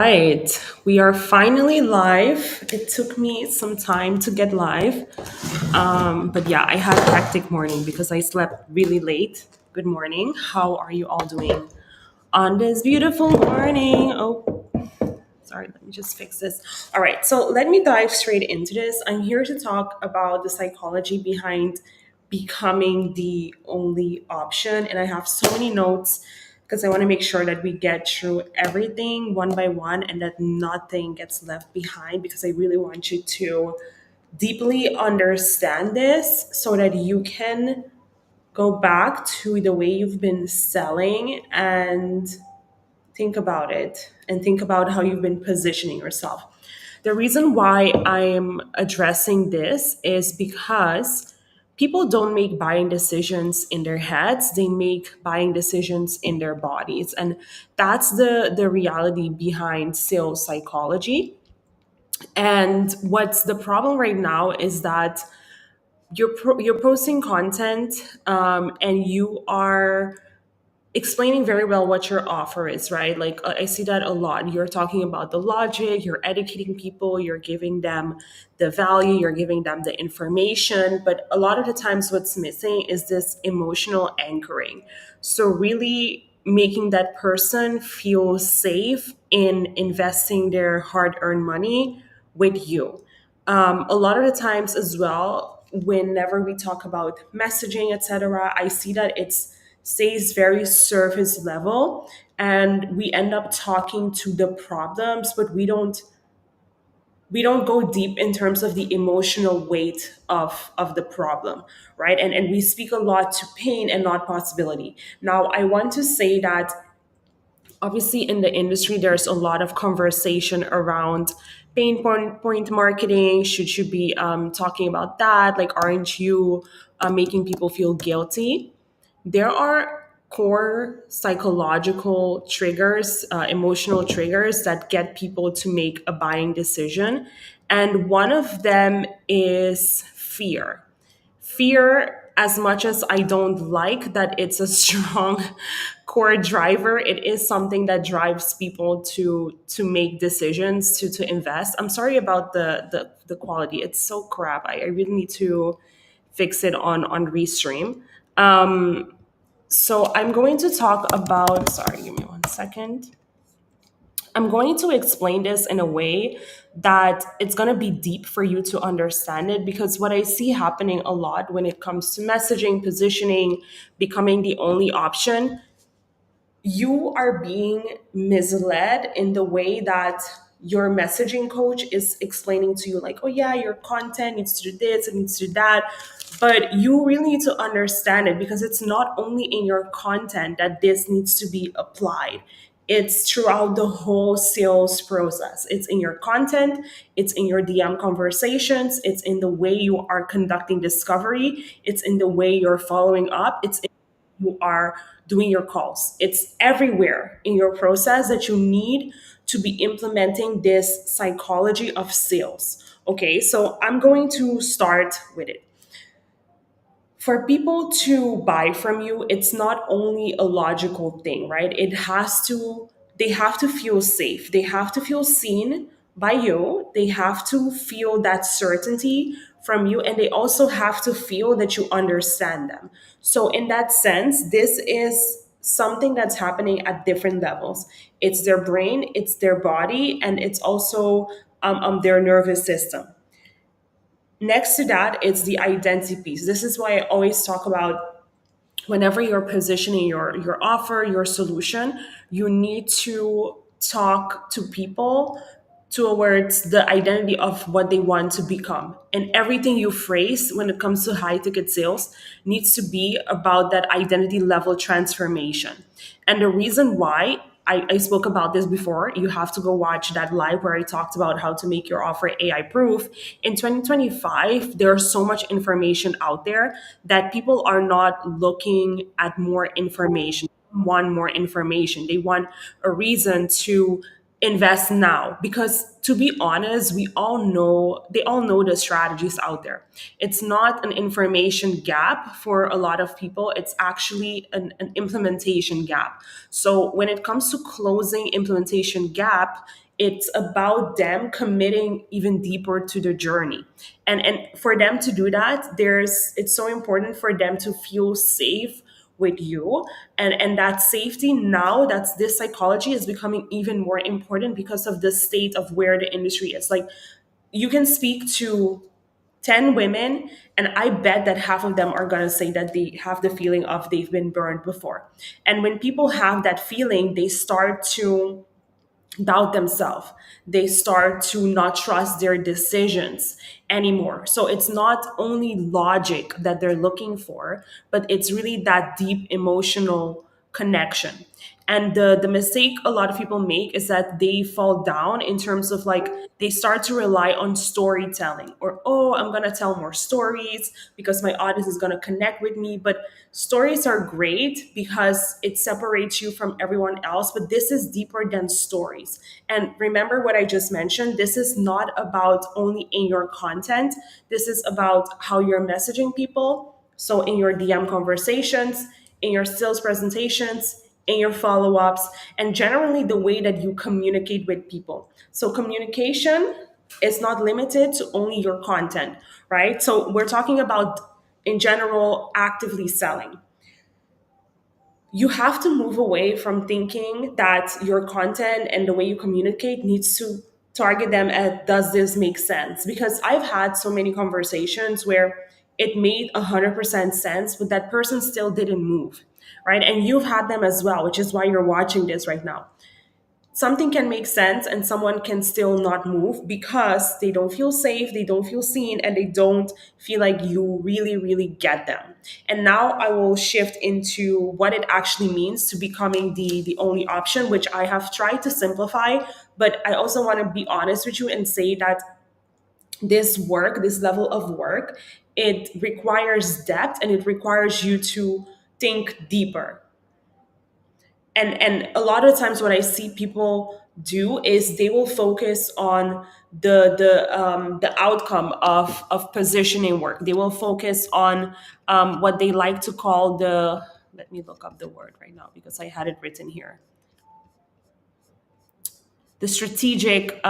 Right, we are finally live. It took me some time to get live. But yeah, I had a hectic morning because I slept really late. Good morning. How are you all doing on this beautiful morning? Oh, sorry, let me just fix this. All right, so let me dive straight into this. I'm here to talk about the psychology behind becoming the only option. And I have so many notes because I want to make sure that we get through everything one by one and that nothing gets left behind because I really want you to deeply understand this so that you can go back to the way you've been selling and think about it and think about how you've been positioning yourself. The reason why I'm addressing this is because people don't make buying decisions in their heads, they make buying decisions in their bodies. And that's the reality behind sales psychology. And what's the problem right now is that you're posting content and you are explaining very well what your offer is, right? Like I see that a lot. You're talking about the logic, you're educating people, you're giving them the value, you're giving them the information. But a lot of the times, what's missing is this emotional anchoring. So, really making that person feel safe in investing their hard earned money with you. A lot of the times, as well, whenever we talk about messaging, etc., I see that it's stays very surface level and we end up talking to the problems but we don't go deep in terms of the emotional weight of the problem, right? And we speak a lot to pain and not possibility. Now I want to say that obviously in the industry there's a lot of conversation around point marketing. Should you be talking about that? Like, aren't you making people feel guilty? There are core psychological triggers, emotional triggers that get people to make a buying decision. And one of them is fear. Fear, as much as I don't like that it's a strong core driver, it is something that drives people to make decisions, to invest. I'm sorry about the quality. It's so crap. I really need to fix it on Restream. So I'm going to talk about, sorry, give me one second. I'm going to explain this in a way that it's going to be deep for you to understand it because what I see happening a lot when it comes to messaging, positioning, becoming the only option, you are being misled in the way that your messaging coach is explaining to you, like, oh yeah, your content needs to do this, it needs to do that. But you really need to understand it because it's not only in your content that this needs to be applied. It's throughout the whole sales process. It's in your content, it's in your DM conversations, it's in the way you are conducting discovery, it's in the way you're following up, it's you are doing your calls. It's everywhere in your process that you need to be implementing this psychology of sales. Okay, so I'm going to start with it. For people to buy from you, it's not only a logical thing, right? They have to feel safe. They have to feel seen by you. They have to feel that certainty from you. And they also have to feel that you understand them. So, in that sense, this is something that's happening at different levels. It's their brain, it's their body, and it's also their nervous system. Next to that, it's the identity piece. This is why I always talk about whenever you're positioning your offer, your solution, you need to talk to people towards the identity of what they want to become. And everything you phrase when it comes to high ticket sales needs to be about that identity level transformation. And the reason why I spoke about this before. You have to go watch that live where I talked about how to make your offer AI proof. In 2025, there's so much information out there that people are not looking at more information, want more information. They want a reason to invest now because to be honest, they all know the strategies out there. It's not an information gap for a lot of people, it's actually an implementation gap. So when it comes to closing implementation gap, it's about them committing even deeper to the journey. And for them to do that, there's it's so important for them to feel safe with you. And that safety now, that's this psychology is becoming even more important because of the state of where the industry is. Like, you can speak to 10 women, and I bet that half of them are going to say that they have the feeling of they've been burned before. And when people have that feeling, they start to doubt themselves. They start to not trust their decisions anymore. So it's not only logic that they're looking for, but it's really that deep emotional connection. And the mistake a lot of people make is that they fall down in terms of like they start to rely on storytelling, or, oh, I'm going to tell more stories because my audience is going to connect with me. But stories are great because it separates you from everyone else, but this is deeper than stories. And remember what I just mentioned, this is not about only in your content, this is about how you're messaging people. So in your DM conversations, in your sales presentations, in your follow ups, and generally the way that you communicate with people. So communication is not limited to only your content, right? So we're talking about, in general, actively selling. You have to move away from thinking that your content and the way you communicate needs to target them at, does this make sense? Because I've had so many conversations where it made 100% sense, but that person still didn't move, right? And you've had them as well, which is why you're watching this right now. Something can make sense and someone can still not move because they don't feel safe, they don't feel seen, and they don't feel like you really, really get them. And now I will shift into what it actually means to becoming the only option, which I have tried to simplify. But I also want to be honest with you and say that this work, this level of work, it requires depth and it requires you to think deeper. And a lot of times what I see people do is they will focus on the outcome of positioning work. They will focus on what they like to call the, let me look up the word right now because I had it written here, the strategic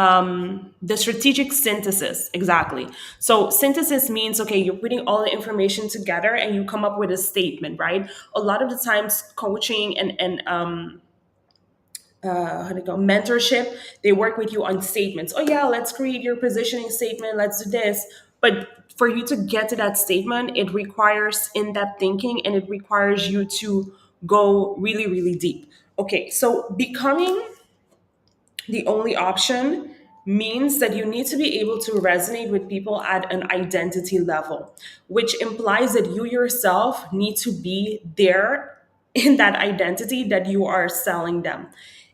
synthesis. Exactly. So synthesis means, okay, you're putting all the information together and you come up with a statement, right? A lot of the times coaching and how to go mentorship, they work with you on statements. Oh yeah, let's create your positioning statement, let's do this. But for you to get to that statement, it requires in-depth thinking and it requires you to go really, really deep. Okay, so becoming the only option means that you need to be able to resonate with people at an identity level, which implies that you yourself need to be there in that identity that you are selling them.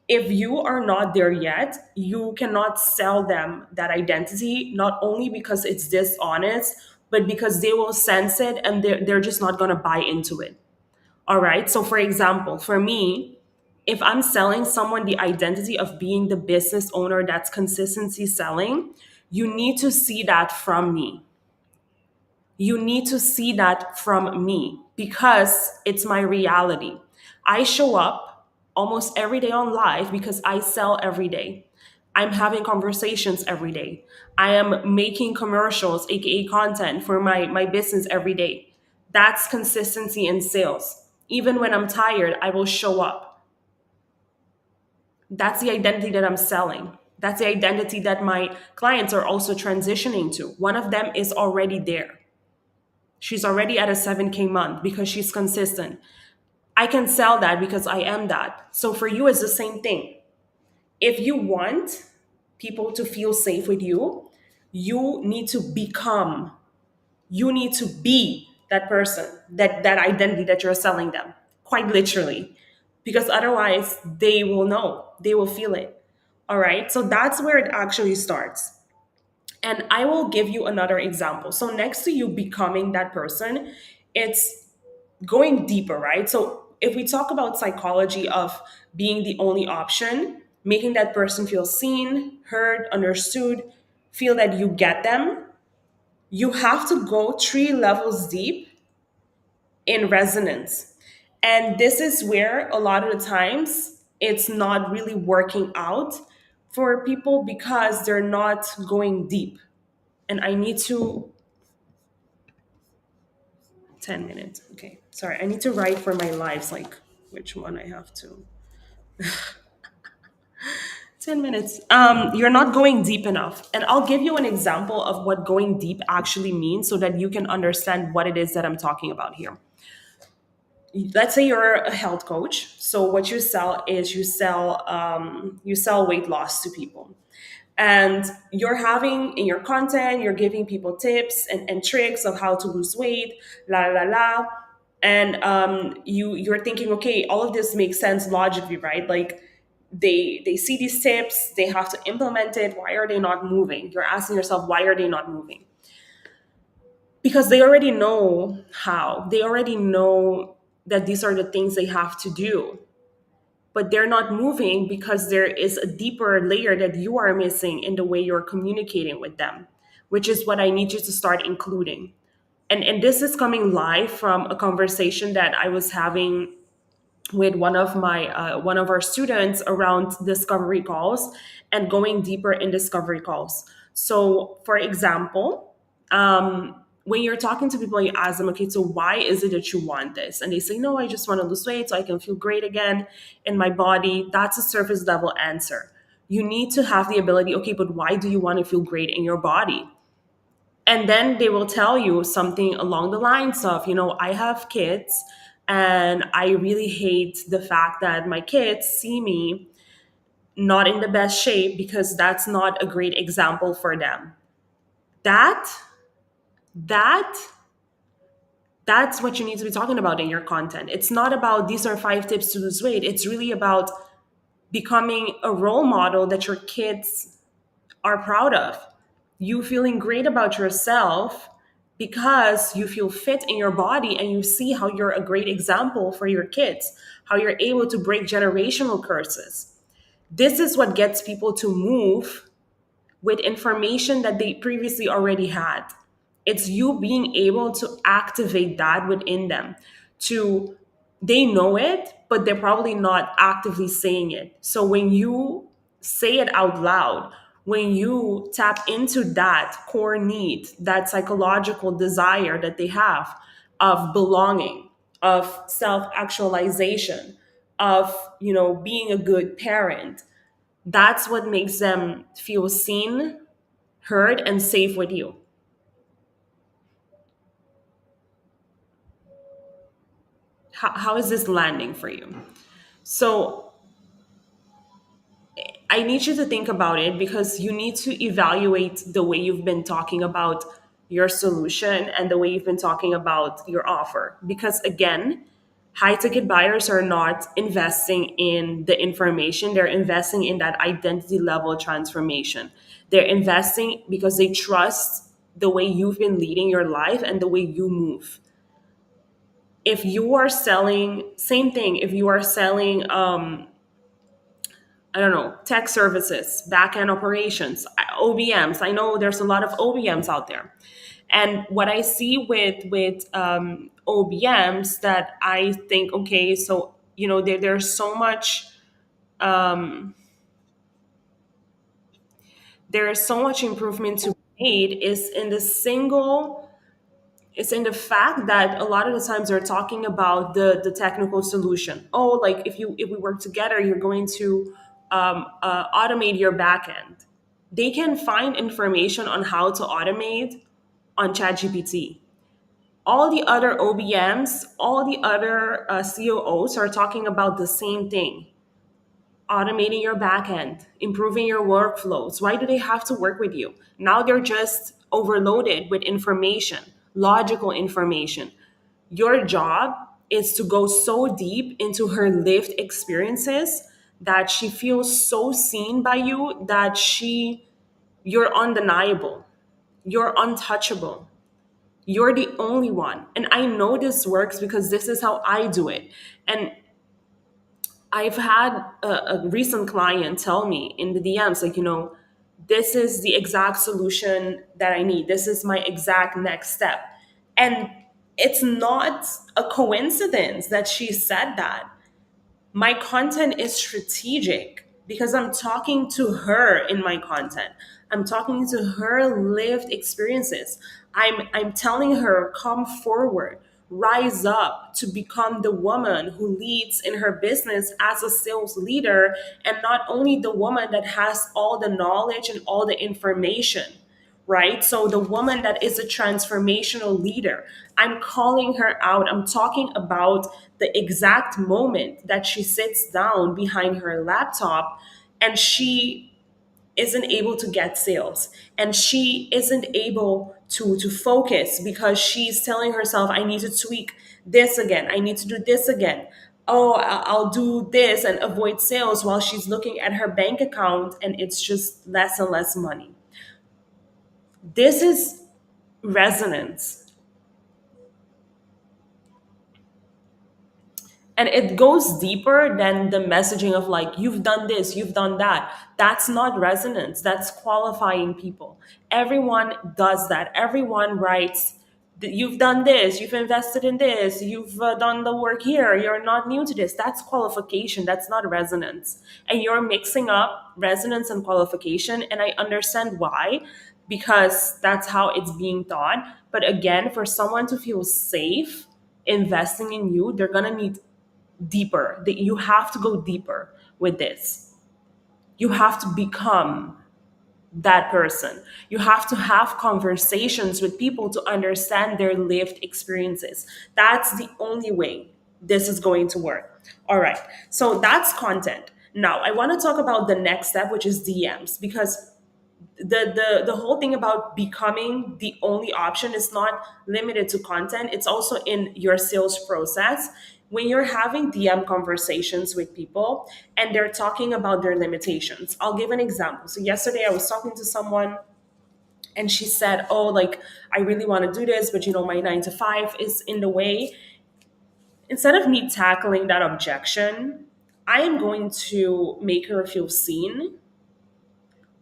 If you are not there yet, you cannot sell them that identity, not only because it's dishonest, but because they will sense it and they're just not going to buy into it. All right. So, for example, for me, if I'm selling someone the identity of being the business owner that's consistency selling, you need to see that from me. You need to see that from me because it's my reality. I show up almost every day on live because I sell every day. I'm having conversations every day. I am making commercials, aka content for my business every day. That's consistency in sales. Even when I'm tired, I will show up. That's the identity that I'm selling. That's the identity that my clients are also transitioning to. One of them is already there. She's already at a 7K month because she's consistent. I can sell that because I am that. So for you, it's the same thing. If you want people to feel safe with you, you need to become, you need to be that person, that identity that you're selling them, quite literally. Because otherwise, they will know, they will feel it. All right. So that's where it actually starts. And I will give you another example. So, next to you becoming that person, it's going deeper, right? So, if we talk about psychology of being the only option, making that person feel seen, heard, understood, feel that you get them, you have to go 3 levels deep in resonance. And this is where a lot of the times it's not really working out for people because they're not going deep. And I need to 10 minutes. Okay. Sorry. I need to write for my lives like which one I have to. 10 minutes. You're not going deep enough. And I'll give you an example of what going deep actually means so that you can understand what it is that I'm talking about here. Let's say you're a health coach. So what you sell is you sell weight loss to people. And you're having in your content, you're giving people tips and tricks of how to lose weight, la la la. And you're thinking, okay, all of this makes sense logically, right? Like they see these tips, they have to implement it. Why are they not moving? You're asking yourself, why are they not moving? Because they already know how. They already know that these are the things they have to do, but they're not moving because there is a deeper layer that you are missing in the way you're communicating with them, which is what I need you to start including. And this is coming live from a conversation that I was having with one of our students around discovery calls and going deeper in discovery calls. So, for example, when you're talking to people, you ask them, okay, so why is it that you want this? And they say, no, I just want to lose weight so I can feel great again in my body. That's a surface level answer. You need to have the ability, okay, but why do you want to feel great in your body? And then they will tell you something along the lines of, I have kids and I really hate the fact that my kids see me not in the best shape because that's not a great example for them. That that that's what you need to be talking about in your content. It's not about these are 5 tips to lose weight. It's really about becoming a role model that your kids are proud of. You feeling great about yourself because you feel fit in your body and you see how you're a great example for your kids, how you're able to break generational curses. This is what gets people to move with information that they previously already had. It's you being able to activate that within them. To they know it, but they're probably not actively saying it. So when you say it out loud, when you tap into that core need, that psychological desire that they have of belonging, of self-actualization, of, being a good parent, that's what makes them feel seen, heard, and safe with you. How is this landing for you? So I need you to think about it because you need to evaluate the way you've been talking about your solution and the way you've been talking about your offer. Because again, high ticket buyers are not investing in the information, they're investing in that identity level transformation. They're investing because they trust the way you've been leading your life and the way you move. If you are selling, same thing, if you are selling, I don't know, tech services, back end operations, OBMs. I know there's a lot of OBMs out there. And what I see with OBMs that I think, okay, so there's so much there is so much improvement to be made is in the single it's in the fact that a lot of the times they're talking about the technical solution. Oh, like if we work together, you're going to automate your back end. They can find information on how to automate on ChatGPT. All the other OBMs, all the other COOs are talking about the same thing: automating your back end, improving your workflows. Why do they have to work with you? Now they're just overloaded with information, logical information. Your job is to go so deep into her lived experiences that she feels so seen by you that you're undeniable. You're untouchable. You're the only one. And I know this works because this is how I do it. And I've had a recent client tell me in the DMs, like, this is the exact solution that I need. This is my exact next step. And it's not a coincidence that she said that. My content is strategic. because I'm talking to her in my content. I'm talking to her lived experiences. I'm telling her, come forward, rise up to become the woman who leads in her business as a sales leader, and not only the woman that has all the knowledge and all the information, right? So the woman that is a transformational leader, I'm calling her out. I'm talking about the exact moment that she sits down behind her laptop and she isn't able to get sales, and she isn't able to focus because she's telling herself, I need to tweak this again, I need to do this again. Oh, I'll do this and avoid sales, while she's looking at her bank account and it's just less and less money. This is resonance. And it goes deeper than the messaging of like, you've done this, you've done that. That's not resonance, that's qualifying people. Everyone does that. Everyone writes, you've done this, you've invested in this, you've done the work here, you're not new to this. That's qualification, that's not resonance. And you're mixing up resonance and qualification, and I understand why, because that's how it's being taught. But again, for someone to feel safe investing in you, they're gonna need deeper. That you have to go deeper with this. You have to become that person. You have to have conversations with people to understand their lived experiences. That's the only way this is going to work. All right. So that's content. Now, I want to talk about the next step, which is DMs, because the whole thing about becoming the only option is not limited to content. It's also in your sales process. When you're having DM conversations with people and they're talking about their limitations, I'll give an example. So yesterday I was talking to someone and she said, oh, like, I really want to do this, but my 9 to 5 is in the way. Instead of me tackling that objection, I am going to make her feel seen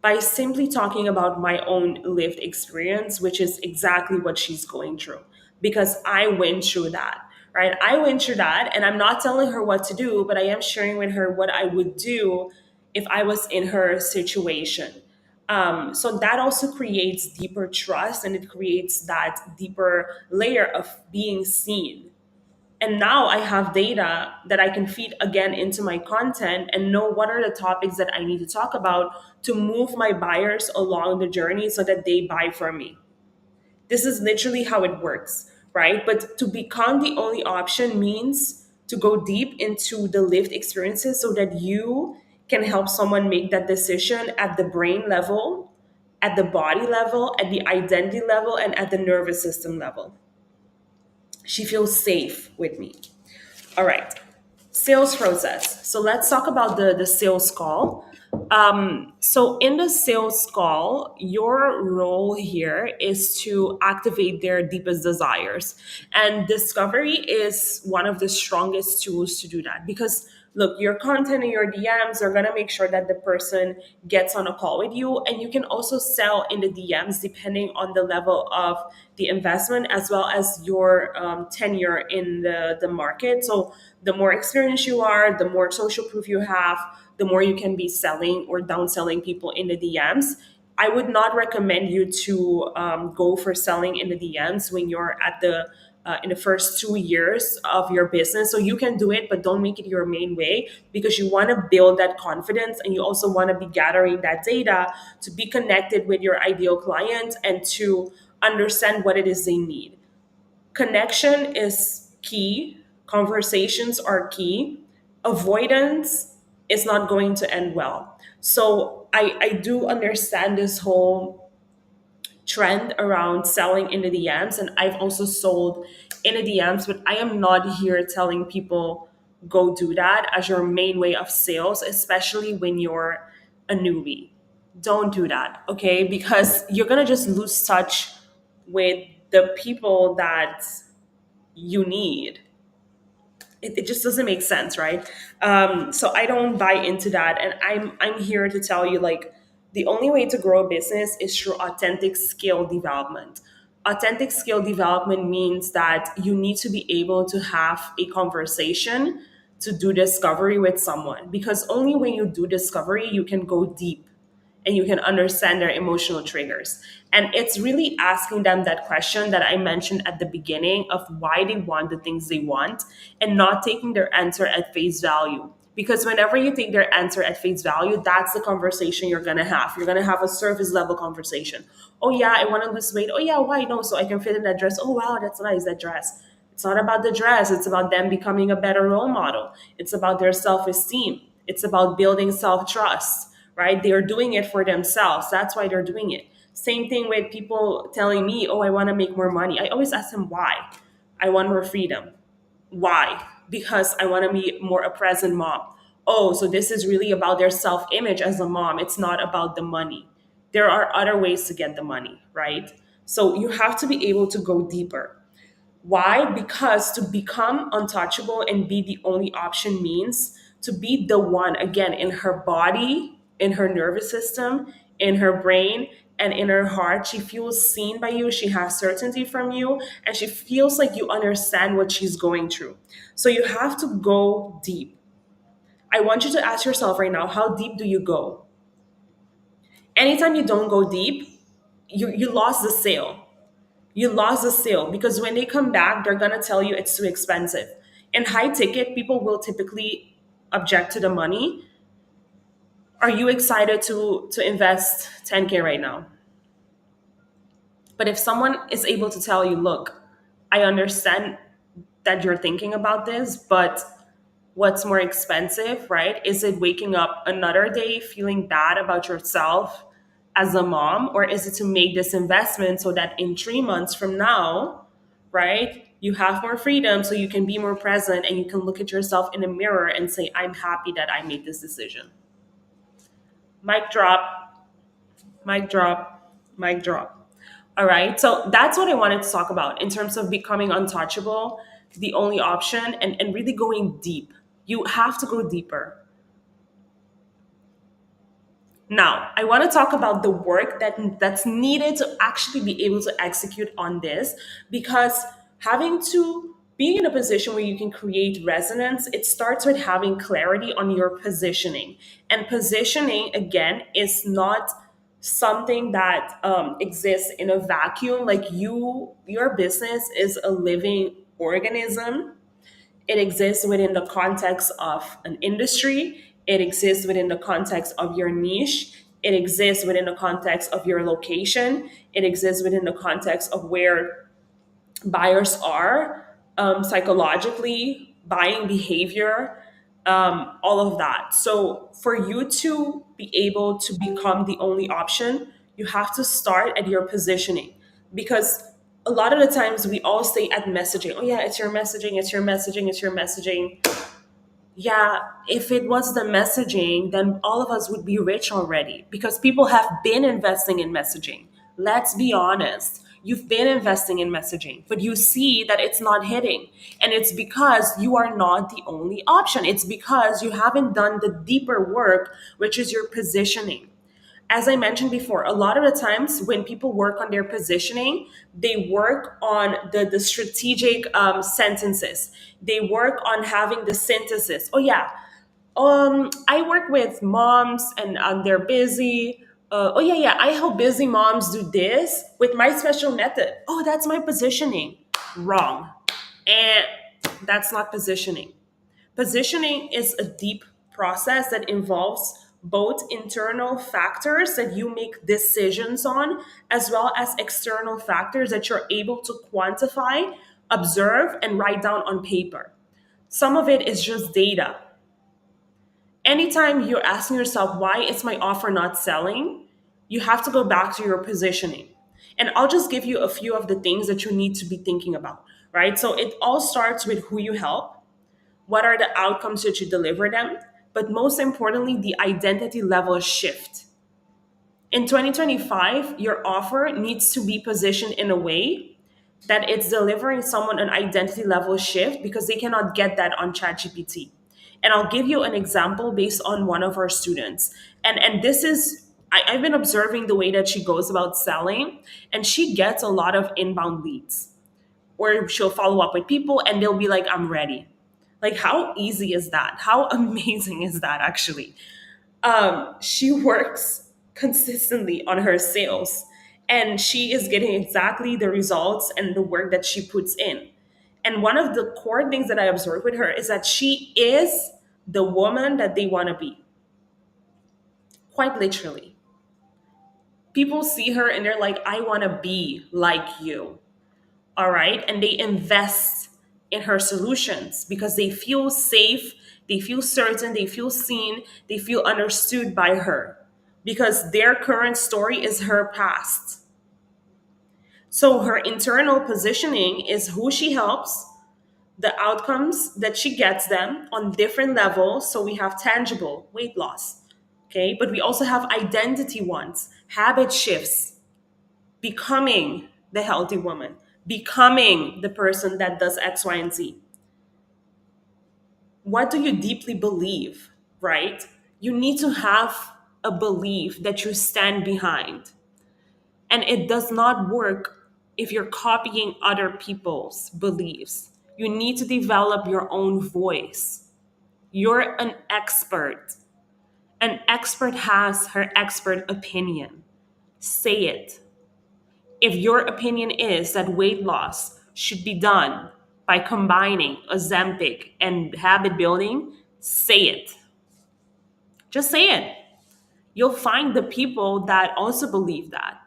by simply talking about my own lived experience, which is exactly what she's going through. Because I went through that, right? I went through that, and I'm not telling her what to do, but I am sharing with her what I would do if I was in her situation. So that also creates deeper trust, and it creates that deeper layer of being seen. And now I have data that I can feed again into my content and know what are the topics that I need to talk about to move my buyers along the journey so that they buy from me. This is literally how it works, right? But to become the only option means to go deep into the lived experiences so that you can help someone make that decision at the brain level, at the body level, at the identity level, and at the nervous system level. She feels safe with me. All right. Sales process. So let's talk about the sales call. So in the sales call, your role here is to activate their deepest desires. And discovery is one of the strongest tools to do that, because look, your content and your DMs are going to make sure that the person gets on a call with you. And you can also sell in the DMs depending on the level of the investment as well as your tenure in the market. So the more experienced you are, the more social proof you have, the more you can be selling or downselling people in the DMs. I would not recommend you to go for selling in the DMs when you're at the in the first 2 years of your business. So you can do it, but don't make it your main way, because you want to build that confidence and you also want to be gathering that data to be connected with your ideal client and to understand what it is they need. Connection is key, conversations are key. Avoidance is not going to end well. So I do understand this whole trend around selling in the DMs, and I've also sold in the DMs, but I am not here telling people go do that as your main way of sales, especially when you're a newbie. Don't do that, okay? Because you're gonna just lose touch with the people that you need. It just doesn't make sense, right? So I don't buy into that, and I'm here to tell you, like, the only way to grow a business is through authentic skill development. Authentic skill development means that you need to be able to have a conversation to do discovery with someone, because only when you do discovery you can go deep and you can understand their emotional triggers. And it's really asking them that question that I mentioned at the beginning of why they want the things they want, and not taking their answer at face value. Because whenever you take their answer at face value, that's the conversation you're gonna have. You're gonna have a surface level conversation. Oh yeah, I wanna lose weight. Oh yeah, why? No, so I can fit in that dress. Oh wow, that's nice, that dress. It's not about the dress, it's about them becoming a better role model. It's about their self esteem. It's about building self trust, right? They're doing it for themselves. That's why they're doing it. Same thing with people telling me, oh, I want to make more money. I always ask them why. I want more freedom. Why? Because I want to be more a present mom. Oh, so this is really about their self image as a mom. It's not about the money. There are other ways to get the money, right? So you have to be able to go deeper. Why? Because to become untouchable and be the only option means to be the one, again, in her body, in her nervous system, in her brain, and in her heart. She feels seen by you, she has certainty from you, and she feels like you understand what she's going through. So you have to go deep. I want you to ask yourself right now, how deep do you go? Anytime you don't go deep, you lost the sale. You lost the sale, because when they come back, they're going to tell you it's too expensive. In high ticket, people will typically object to the money. Are you excited to invest 10K right now? But if someone is able to tell you, look, I understand that you're thinking about this, but what's more expensive, right? Is it waking up another day feeling bad about yourself as a mom? Or is it to make this investment so that in 3 months from now, right, you have more freedom so you can be more present and you can look at yourself in the mirror and say, I'm happy that I made this decision. Mic drop, mic drop, mic drop. All right. So that's what I wanted to talk about in terms of becoming untouchable, the only option, and really going deep. You have to go deeper. Now, I want to talk about the work that's needed to actually be able to execute on this, because having to being in a position where you can create resonance, it starts with having clarity on your positioning. And positioning, again, is not something that exists in a vacuum. Like your business is a living organism. It exists within the context of an industry. It exists within the context of your niche. It exists within the context of your location. It exists within the context of where buyers are, psychologically, buying behavior, all of that. So, for you to be able to become the only option, you have to start at your positioning, because a lot of the times we all stay at messaging. Oh, yeah, it's your messaging, it's your messaging, it's your messaging. Yeah, if it was the messaging, then all of us would be rich already, because people have been investing in messaging. Let's be honest. You've been investing in messaging, but you see that it's not hitting. And it's because you are not the only option. It's because you haven't done the deeper work, which is your positioning. As I mentioned before, a lot of the times when people work on their positioning, they work on the strategic sentences. They work on having the synthesis. Oh, yeah. I work with moms and they're busy. Oh, yeah, yeah. I help busy moms do this with my special method. Oh, that's my positioning. Wrong. And that's not positioning. Positioning is a deep process that involves both internal factors that you make decisions on, as well as external factors that you're able to quantify, observe, and write down on paper. Some of it is just data. Anytime you're asking yourself, why is my offer not selling? You have to go back to your positioning. And I'll just give you a few of the things that you need to be thinking about, right? So it all starts with who you help, what are the outcomes that you deliver them, but most importantly, the identity level shift. In 2025, your offer needs to be positioned in a way that it's delivering someone an identity level shift, because they cannot get that on ChatGPT. And I'll give you an example based on one of our students. And this is, I've been observing the way that she goes about selling, and she gets a lot of inbound leads, or she'll follow up with people and they'll be like, I'm ready. Like, how easy is that? How amazing is that, actually? She works consistently on her sales, and she is getting exactly the results and the work that she puts in. And one of the core things that I observe with her is that she is the woman that they want to be, quite literally. People see her and they're like, I want to be like you. All right. And they invest in her solutions because they feel safe, they feel certain, they feel seen, they feel understood by her because their current story is her past. So her internal positioning is who she helps, the outcomes that she gets them on different levels. So we have tangible weight loss, okay, but we also have identity ones, habit shifts, becoming the healthy woman, becoming the person that does X, Y, and Z. What do you deeply believe, right? You need to have a belief that you stand behind. And it does not work if you're copying other people's beliefs. You need to develop your own voice. You're an expert. An expert has her expert opinion. Say it. If your opinion is that weight loss should be done by combining Ozempic and habit building, say it. Just say it. You'll find the people that also believe that.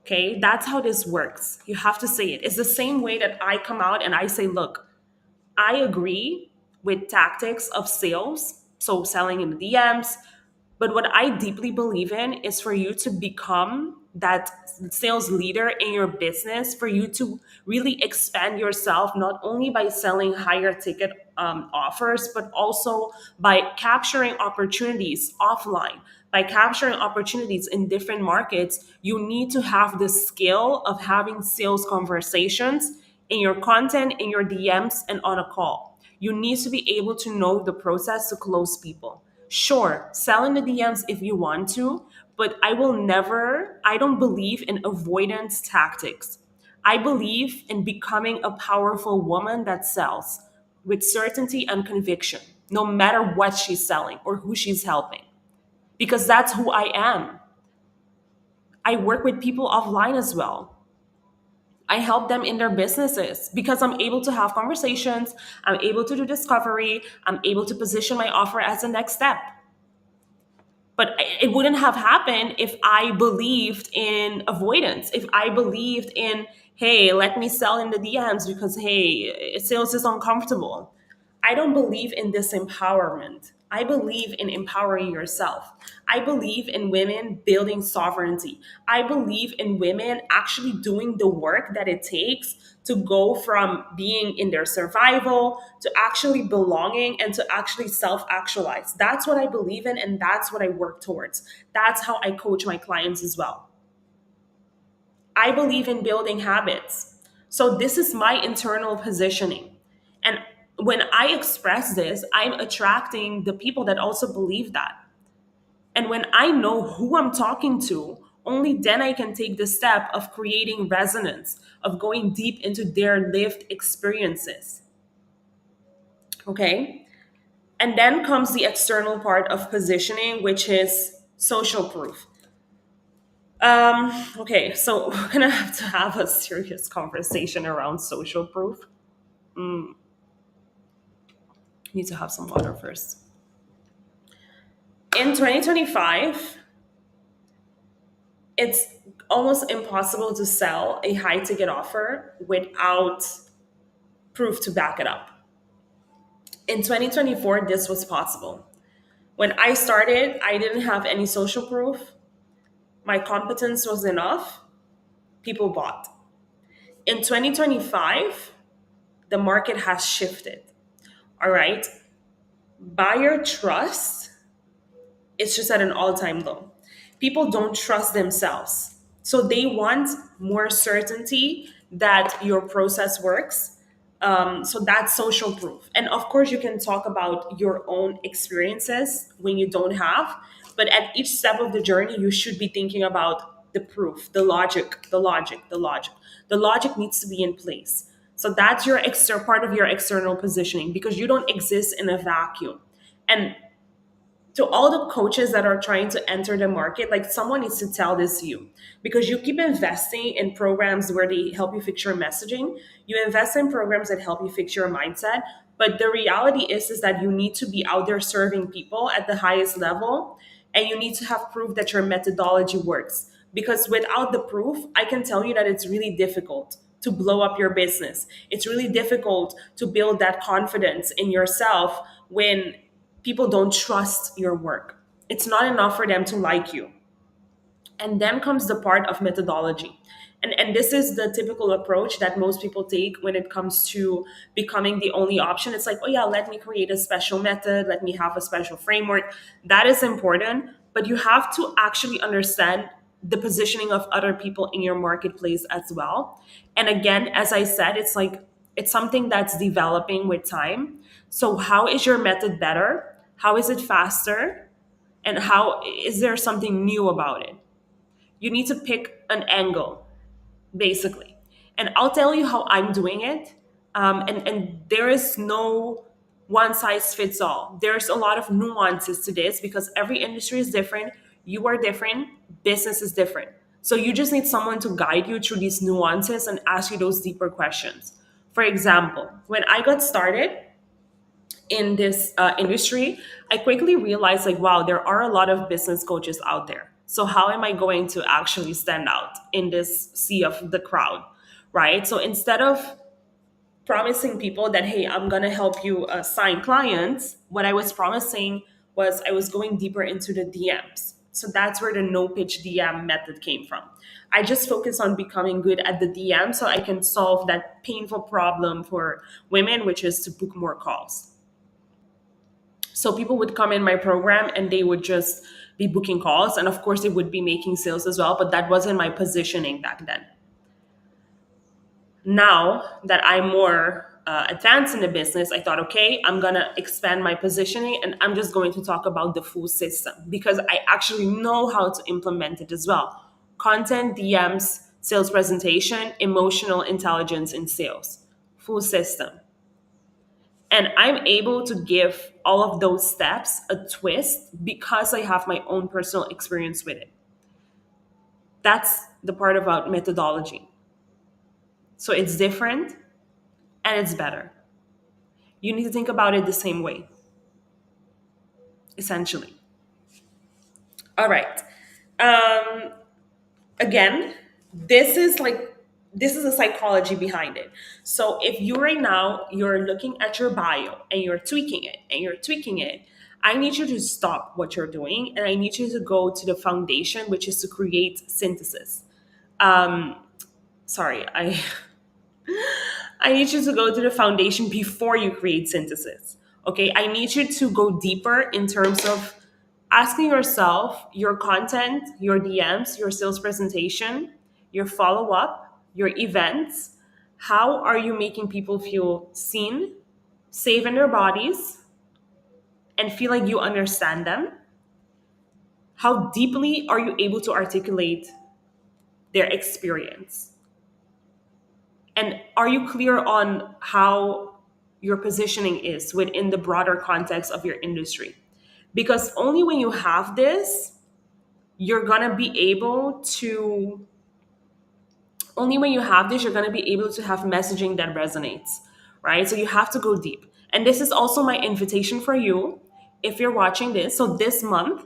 Okay, that's how this works. You have to say it. It's the same way that I come out and I say, look, I agree with tactics of sales, so selling in the DMs. But what I deeply believe in is for you to become that sales leader in your business, for you to really expand yourself, not only by selling higher ticket offers, but also by capturing opportunities offline, by capturing opportunities in different markets. You need to have the skill of having sales conversations in your content, in your DMs, and on a call. You need to be able to know the process to close people. Sure, sell in the DMs if you want to, but I don't believe in avoidance tactics. I believe in becoming a powerful woman that sells with certainty and conviction, no matter what she's selling or who she's helping, because that's who I am. I work with people offline as well. I help them in their businesses because I'm able to have conversations, I'm able to do discovery, I'm able to position my offer as the next step. But it wouldn't have happened if I believed in avoidance, if I believed in, hey, let me sell in the DMs because, hey, sales is uncomfortable. I don't believe in this empowerment. I believe in empowering yourself. I believe in women building sovereignty. I believe in women actually doing the work that it takes to go from being in their survival to actually belonging and to actually self actualize. That's what I believe in, and that's what I work towards. That's how I coach my clients as well. I believe in building habits. So this is my internal positioning. And when I express this, I'm attracting the people that also believe that. And when I know who I'm talking to, only then I can take the step of creating resonance, of going deep into their lived experiences. Okay? And then comes the external part of positioning, which is social proof. Okay, so we're gonna have to have a serious conversation around social proof. Need to have some water first. In 2025, it's almost impossible to sell a high ticket offer without proof to back it up. In 2024, this was possible. When I started, I didn't have any social proof. My competence was enough. People bought. In 2025, the market has shifted. All right. Buyer trust is just at an all time low. People don't trust themselves. So they want more certainty that your process works. So that's social proof. And of course, you can talk about your own experiences when you don't have, but at each step of the journey, you should be thinking about the proof, the logic, the logic, the logic. The logic needs to be in place. So that's your extra part of your external positioning, because you don't exist in a vacuum. And to all the coaches that are trying to enter the market, like, someone needs to tell this to you, because you keep investing in programs where they help you fix your messaging. You invest in programs that help you fix your mindset. But the reality is that you need to be out there serving people at the highest level, and you need to have proof that your methodology works. Because without the proof, I can tell you that it's really difficult to blow up your business. It's really difficult to build that confidence in yourself when people don't trust your work. It's not enough for them to like you. And then comes the part of methodology. And this is the typical approach that most people take when it comes to becoming the only option. It's like, oh yeah, let me create a special method, let me have a special framework. That is important, but you have to actually understand the positioning of other people in your marketplace as well. And again, as I said, it's like, it's something that's developing with time. So how is your method better? How is it faster? And how is there something new about it? You need to pick an angle, basically. And I'll tell you how I'm doing it. And there is no one size fits all. There's a lot of nuances to this, because every industry is different. You are different. Business is different. So you just need someone to guide you through these nuances and ask you those deeper questions. For example, when I got started in this industry, I quickly realized, like, wow, there are a lot of business coaches out there. So how am I going to actually stand out in this sea of the crowd, right? So instead of promising people that, hey, I'm going to help you sign clients, what I was promising was I was going deeper into the DMs. So that's where the no pitch DM method came from. I just focus on becoming good at the DM so I can solve that painful problem for women, which is to book more calls. So people would come in my program and they would just be booking calls. And of course, they would be making sales as well, but that wasn't my positioning back then. Now that I'm more advanced in the business, I thought, okay, I'm going to expand my positioning and I'm just going to talk about the full system, because I actually know how to implement it as well. Content, DMs, sales presentation, emotional intelligence in sales, full system. And I'm able to give all of those steps a twist because I have my own personal experience with it. That's the part about methodology. So it's different and it's better. You need to think about it the same way, essentially. All right. Um, Again, this is like, this is a psychology behind it. So if you right now you're looking at your bio and you're tweaking it and you're tweaking it, I need you to stop what you're doing and I need you to go to the foundation, which is to create synthesis. Um, Sorry, I need you to go to the foundation before you create synthesis. Okay, I need you to go deeper in terms of asking yourself your content, your DMs, your sales presentation, your follow up, your events. How are you making people feel seen, safe in their bodies, and feel like you understand them? How deeply are you able to articulate their experience? And are you clear on how your positioning is within the broader context of your industry? Because only when you have this, you're going to be able to, only when you have this, you're going to be able to have messaging that resonates, right? So you have to go deep. And this is also my invitation for you if you're watching this. So this month,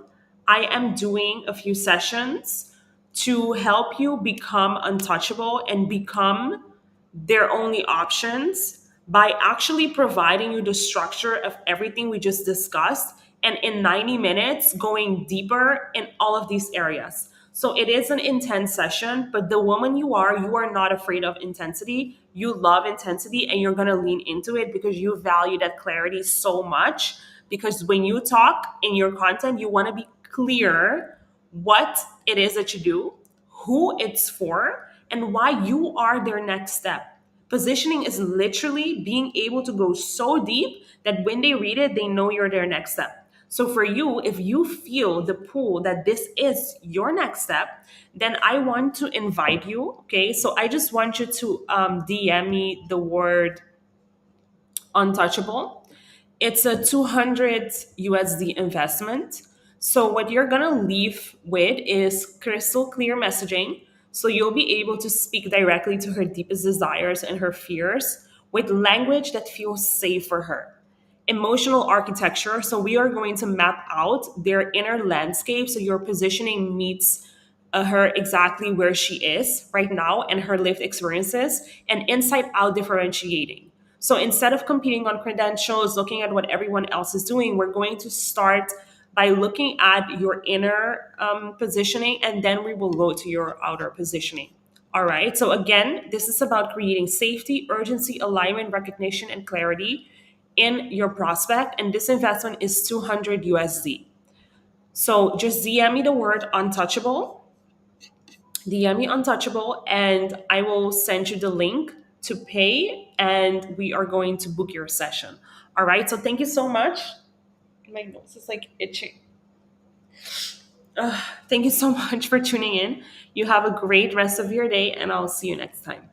I am doing a few sessions to help you become untouchable and become their only options by actually providing you the structure of everything we just discussed, and in 90 minutes going deeper in all of these areas. So it is an intense session, but the woman you are not afraid of intensity. You love intensity and you're going to lean into it because you value that clarity so much. Because when you talk in your content, you want to be clear what it is that you do, who it's for, and why you are their next step. Positioning is literally being able to go so deep that when they read it, they know you're their next step. So for you, if you feel the pull that this is your next step, then I want to invite you. Okay, so I just want you to DM me the word untouchable. It's a 200 USD investment. So what you're going to leave with is crystal clear messaging. So you'll be able to speak directly to her deepest desires and her fears with language that feels safe for her. Emotional architecture. So we are going to map out their inner landscape. So your positioning meets her exactly where she is right now and her lived experiences, and inside out differentiating. So instead of competing on credentials, looking at what everyone else is doing, we're going to start by looking at your inner positioning, and then we will go to your outer positioning. All right. So again, this is about creating safety, urgency, alignment, recognition, and clarity in your prospect. And this investment is 200 USD. So just DM me the word untouchable, DM me untouchable, and I will send you the link to pay, and we are going to book your session. All right. So thank you so much. My nose is like itching. Thank you so much for tuning in. You have a great rest of your day, and I'll see you next time.